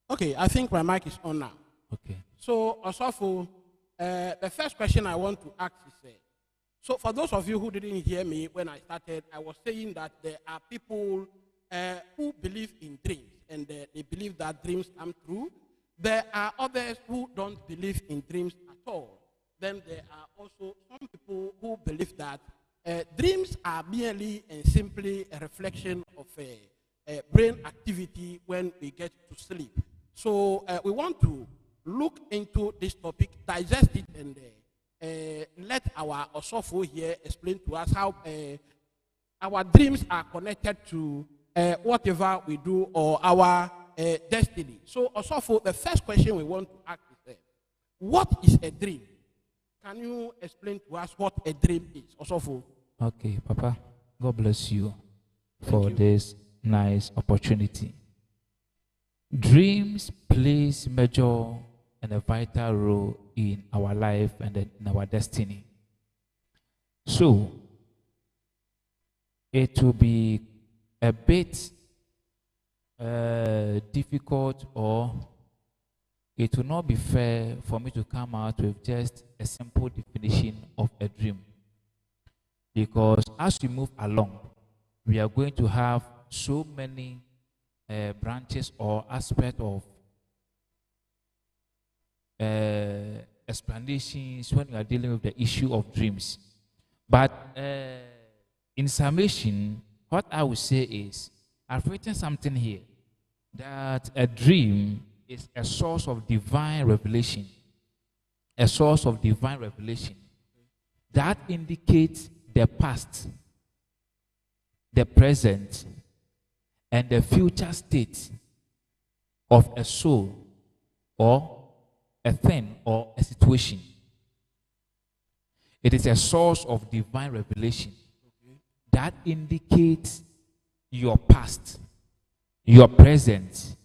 Okay, I think my mic is on now. Okay. So, Osofo, the first question I want to ask is, so for those of you who didn't hear me when I started, I was saying that there are people who believe in dreams, and they believe that dreams come true. There are others who don't believe in dreams at all. Then there are also some people who believe that dreams are merely and simply a reflection of brain activity when we get to sleep. So we want to look into this topic, digest it, and let our Osofo here explain to us how our dreams are connected to whatever we do or our destiny. So Osofo, the first question we want to ask is, what is a dream? Can you explain to us what a dream is, Osofo? Okay, Papa. God bless you for Thank you. this nice opportunity. Dreams plays major and a vital role in our life and in our destiny. So it will be a bit difficult, or it will not be fair for me to come out with just a simple definition of a dream. Because as we move along, we are going to have so many branches or aspects of explanations when we are dealing with the issue of dreams. But in summation, what I would say is, I've written something here, that a dream is a source of divine revelation. A source of divine revelation that indicates the past, the present, and the future state of a soul or a thing or a situation. It is a source of divine revelation that indicates your past, your present,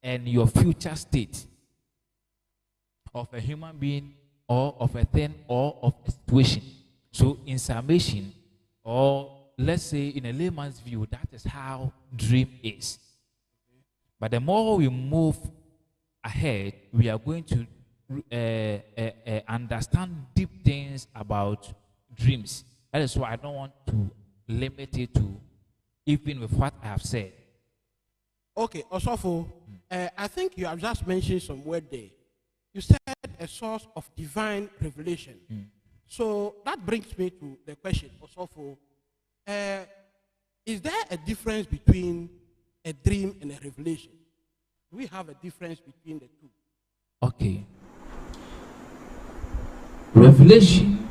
and your future state of a human being or of a thing or of a situation. So in summation, or let's say in a layman's view, that is how dream is. But the more we move ahead, we are going to understand deep things about dreams. That is why I don't want to limit it to even with what I have said. Okay, Osofo, I think you have just mentioned some word there. You said a source of divine revelation. So that brings me to the question, Osofo. Is there a difference between a dream and a revelation? Do we have a difference between the two? Okay. Revelation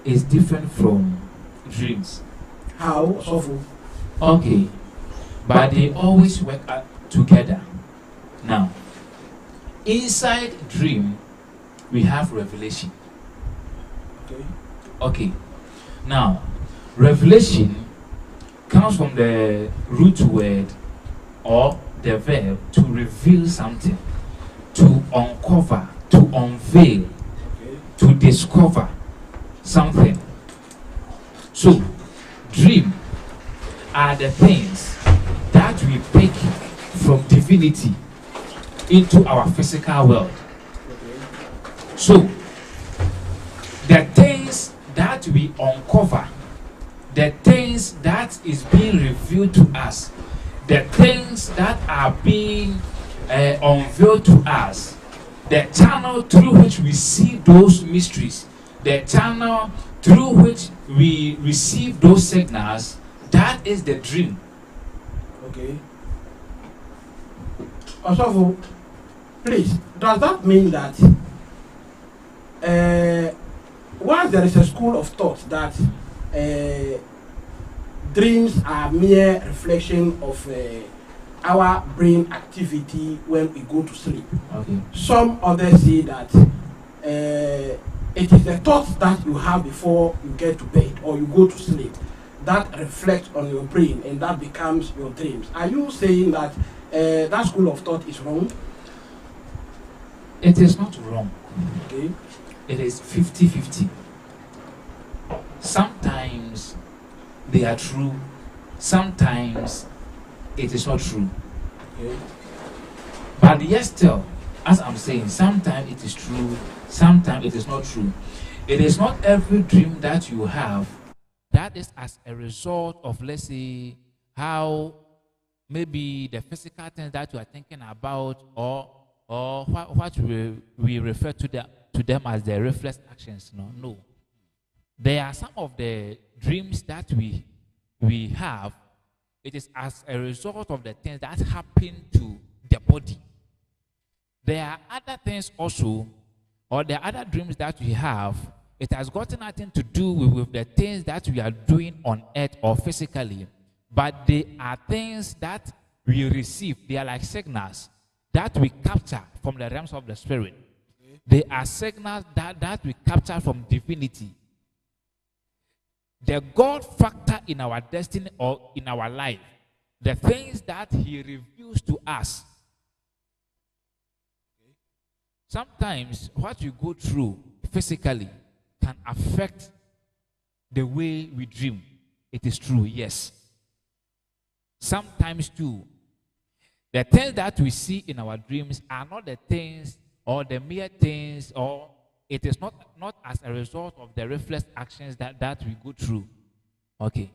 is different from dreams. How, Osofo? Okay. But they always work together. Now, inside dream, we have revelation. Okay. Okay. Now, revelation comes from the root word or the verb to reveal something, to uncover, to unveil, Okay. to discover something. So, dream are the things that we pick from divinity into our physical world. Okay. So, the things that we uncover, the things that is being revealed to us, the things that are being unveiled to us, the channel through which we see those mysteries, the channel through which we receive those signals, that is the dream. Okay. Osofo, please, does that mean that once there is a school of thought that dreams are mere reflection of our brain activity when we go to sleep? Okay. Some others say that it is the thoughts that you have before you get to bed or you go to sleep that reflects on your brain and that becomes your dreams. Are you saying that that school of thought is wrong? It is not wrong. Okay. It is 50-50. Sometimes they are true, sometimes it is not true. Okay. But yes, still, as I'm saying, sometimes it is true, sometimes it is not true. It is not every dream that you have that is as a result of, let's say, how maybe the physical things that you are thinking about, or what we refer to them as the reflex actions. No. There are some of the dreams that we have. It is as a result of the things that happen to the body. There are other things also, or the other dreams that we have. It has got nothing to do with the things that we are doing on earth or physically, but they are things that we receive. They are like signals that we capture from the realms of the spirit. They are signals that we capture from divinity. The God factor in our destiny or in our life, the things that he reveals to us. Sometimes what you go through physically can affect the way we dream. It is true, yes. Sometimes too, the things that we see in our dreams are not the things or the mere things, or it is not as a result of the reflex actions that we go through. Okay.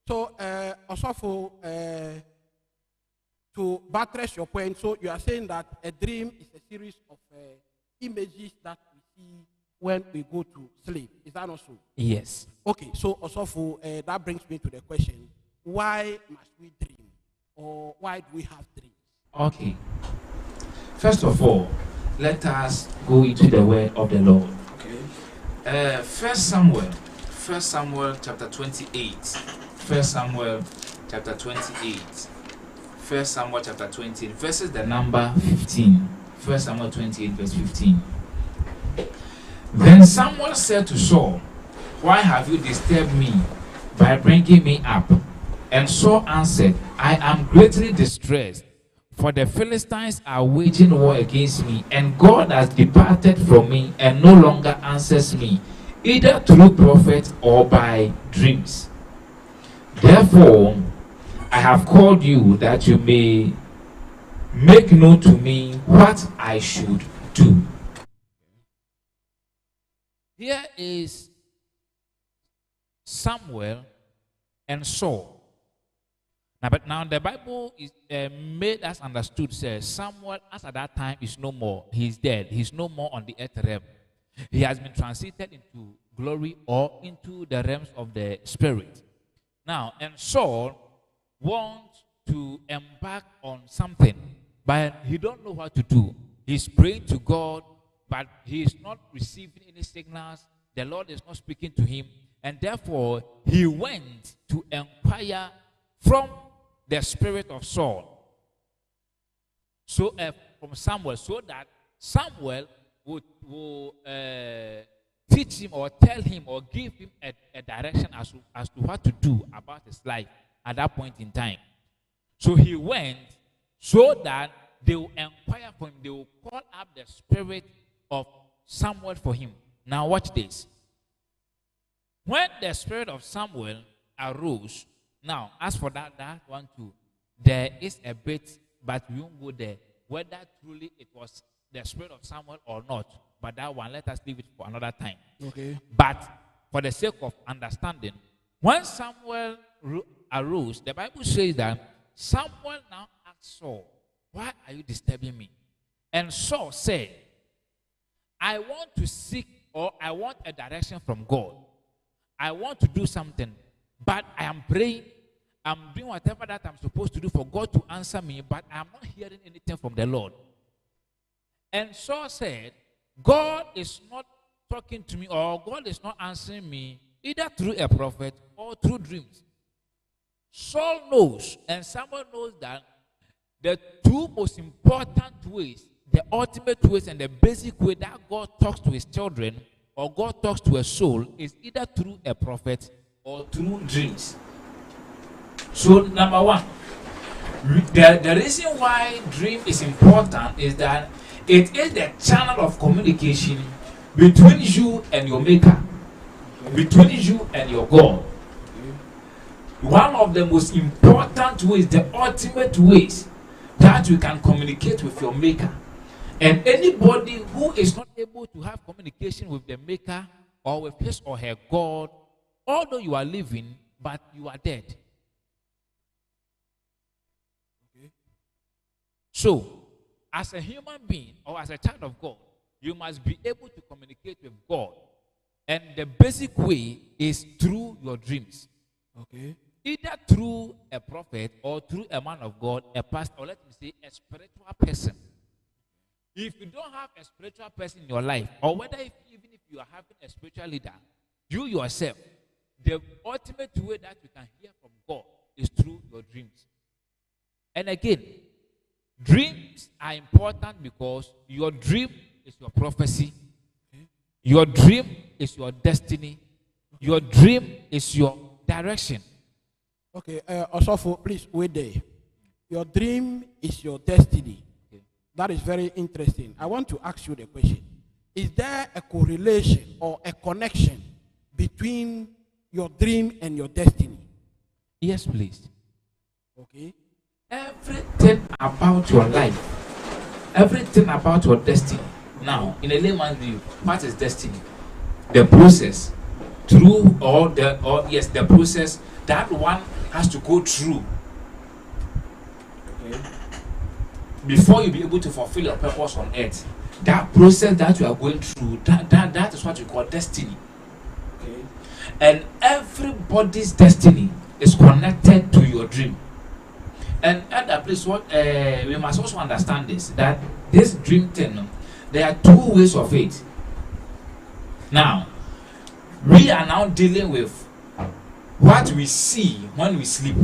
So, also to buttress your point, so you are saying that a dream is a series of images that we see when we go to sleep. Is that not so? Yes. Okay, so also that brings me to the question, why must we dream? Or why do we have dreams? Okay. First of all, let us go into the word of the Lord. Okay. First Samuel chapter 28. First Samuel chapter 28. First Samuel chapter 28 verses the number 15. First Samuel 28 verse 15. Then Samuel said to Saul, "Why have you disturbed me by bringing me up?" And Saul answered, "I am greatly distressed, for the Philistines are waging war against me, and God has departed from me and no longer answers me, either through prophet or by dreams. Therefore, I have called you that you may make known to me what I should do." Here is Samuel and Saul. Now the Bible is made us understood, says Samuel, as at that time, is no more. He's dead. He's no more on the earth realm. He has been transited into glory or into the realms of the spirit. Now, and Saul wants to embark on something, but he don't know what to do. He's praying to God, but he is not receiving any signals. The Lord is not speaking to him, and therefore he went to inquire from the spirit of Saul. So from Samuel, so that Samuel would teach him or tell him or give him a direction as to what to do about his life at that point in time. So he went so that they will inquire for him. They will call up the spirit of Samuel for him. Now watch this. When the spirit of Samuel arose, now as for that one too, there is a bit, but we won't go there, whether truly it was the spirit of Samuel or not. But that one, let us leave it for another time. Okay. But for the sake of understanding, when Samuel arose, the Bible says that Samuel now asked Saul, "Why are you disturbing me?" And Saul said, "I want to seek, or I want a direction from God. I want to do something, but I am praying. I'm doing whatever that I'm supposed to do for God to answer me, but I'm not hearing anything from the Lord." And Saul said, "God is not talking to me, or God is not answering me, either through a prophet or through dreams." Saul knows, and Samuel knows, that the two most important ways, the ultimate ways and the basic way that God talks to his children or God talks to a soul is either through a prophet or through dreams. So number one, the reason why dream is important is that it is the channel of communication between you and your maker, between you and your God. One of the most important ways, the ultimate ways, that you can communicate with your maker. And anybody who is not able to have communication with the maker or with his or her God, although you are living, but you are dead. Okay. So, as a human being or as a child of God, you must be able to communicate with God. And the basic way is through your dreams. Okay. Either through a prophet or through a man of God, a pastor, or let me say a spiritual person. If you don't have a spiritual person in your life, or whether even if you are having a spiritual leader, you yourself, the ultimate way that you can hear from God is through your dreams. And again, dreams are important because your dream is your prophecy. Your dream is your destiny. Your dream is your direction. Okay, Osofo, please wait there. Your dream is your destiny. Okay. That is very interesting. I want to ask you the question. Is there a correlation or a connection between your dream and your destiny? Yes, please. Okay. Everything about your life, everything about your destiny. Now, in a layman's view, what is destiny? The process through the process that one has to go through. Okay. Before you be able to fulfill your purpose on earth. That process that you are going through, that is what you call destiny. Okay. And everybody's destiny is connected to your dream. And at that place, what we must also understand is that this dream thing, there are two ways of it. Now, we are now dealing with what we see when we sleep.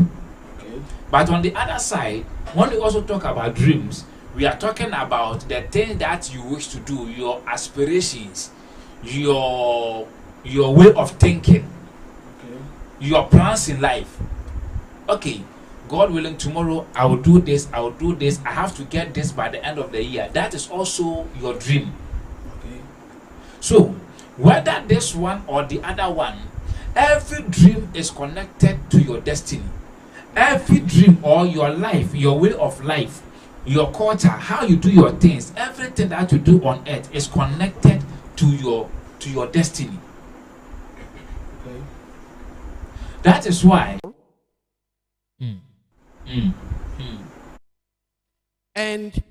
Okay. But on the other side, when we also talk about dreams, we are talking about the things that you wish to do, your aspirations, your way of thinking, Okay. your plans in life. Okay, God willing, tomorrow I will do this, I will do this, I have to get this by the end of the year. That is also your dream. Okay. So, whether this one or the other one, every dream is connected to your destiny. Every dream or your life, your way of life, your culture, how you do your things, everything that you do on earth is connected to your destiny. Okay. That is why. And